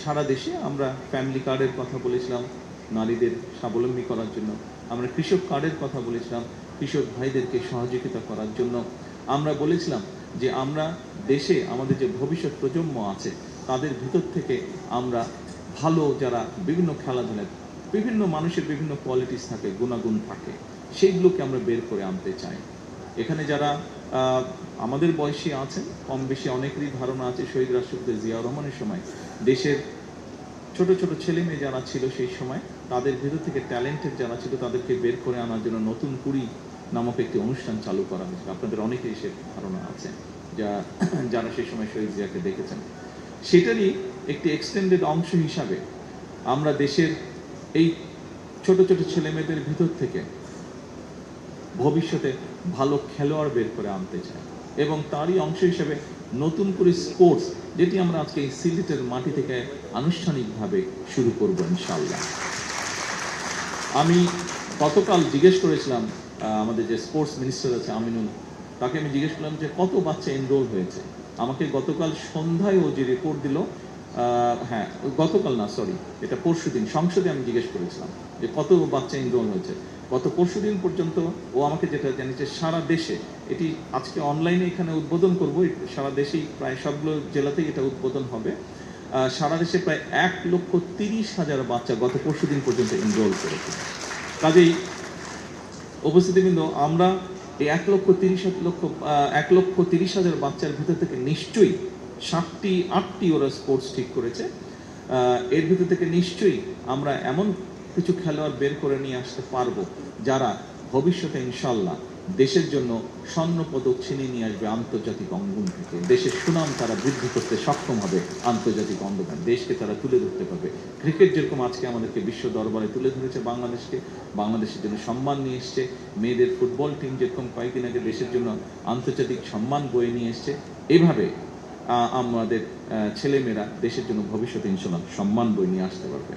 সারা দেশে আমরা ফ্যামিলি কার্ডের কথা বলেছিলাম নারীদের স্বাবলম্বী করার জন্য, আমরা কৃষক কার্ডের কথা বলেছিলাম কৃষক ভাইদেরকে সহযোগিতা করার জন্য, আমরা বলেছিলাম যে আমরা দেশে আমাদের যে ভবিষ্যৎ প্রজন্ম আছে তাদের ভিতর থেকে আমরা ভালো যারা বিভিন্ন খেলাধুলায় বিভিন্ন মানুষের বিভিন্ন কোয়ালিটিস থাকে, গুণাগুণ থাকে, সেইগুলোকে আমরা বের করে আনতে চাই। এখানে যারা আমাদের বয়সী আছেন, কম বেশি অনেকেরই ধারণা আছে শহীদ রাষ্ট্রপতি জিয়াউর রহমানের সময় দেশের ছোট ছোট ছেলে মেয়ে যারা ছিল সেই সময় তাদের ভিতর থেকে ট্যালেন্টেড যারা ছিল তাদেরকে বের করে আনার জন্য নতুন কুড়ি নামক একটি অনুষ্ঠান চালু করা হয়েছিল। আপনাদের অনেকেরই সে ধারণা আছে যারা সেই সময় শহীদ জিয়াকে দেখেছেন। সেটারই একটি এক্সটেন্ডেড অংশ হিসাবে আমরা দেশের এই ছোট ছোট ছেলে মেয়েদের ভিতর থেকে ভবিষ্যতে ভালো খেলোয়াড় বের করে আনতে চাই এবং তারই অংশ হিসেবে নতুন করে স্পোর্টস, যেটি আমরা আজকে এই সিলেটের মাটি থেকে আনুষ্ঠানিকভাবে শুরু করব ইনশাআল্লাহ। আমি গতকাল জিজ্ঞেস করেছিলাম আমাদের যে স্পোর্টস মিনিস্টার আছে আমিনুল, তাকে আমি জিজ্ঞেস করলাম যে কত বাচ্চা এনরোল হয়েছে। আমাকে গতকাল সন্ধ্যায় ও যে রিপোর্ট দিল, হ্যাঁ গতকাল না সরি, এটা পরশুদিন সংসদে আমি জিজ্ঞেস করেছিলাম যে কত বাচ্চা এনরোল হয়েছে। গত পরশুদিন পর্যন্ত ও আমাকে যেটা জানিয়েছে সারা দেশে, এটি আজকে অনলাইনে এখানে উদ্বোধন করব, সারা দেশেই প্রায় সবগুলো জেলাতেই এটা উদ্বোধন হবে, সারা দেশে প্রায় 1,30,000 বাচ্চা গত পরশুদিন পর্যন্ত এনরোল করেছে। কাজেই উপস্থিতিবৃন্দ, আমরা এই 1,30,000 বাচ্চার ভিতর থেকে নিশ্চয়ই 7-8টি ওরা স্পোর্টস ঠিক করেছে। এর ভিতর থেকে নিশ্চয়ই আমরা এমন কিছু খেলোয়াড় বের করে নিয়ে আসতে পারবো যারা ভবিষ্যতে ইনশাল্লাহ দেশের জন্য স্বর্ণ পদক ছিনিয়ে নিয়ে আসবে আন্তর্জাতিক অঙ্গন থেকে। দেশের সুনাম তারা বৃদ্ধি করতে সক্ষম হবে আন্তর্জাতিক অঙ্গনে, দেশকে তারা তুলে ধরতে পারবে। ক্রিকেট যেরকম আজকে আমাদেরকে বিশ্ব দরবারে তুলে ধরেছে বাংলাদেশকে, বাংলাদেশের জন্য সম্মান নিয়ে এসছে, মেয়েদের ফুটবল টিম যেরকম কয়েকদিন আগে দেশের জন্য আন্তর্জাতিক সম্মান বয়ে নিয়ে এসছে, এভাবে আমাদের ছেলেমেয়েরা দেশের জন্য ভবিষ্যতে ইনশাল্লাহ সম্মান বয়ে নিয়ে আসতে পারবে।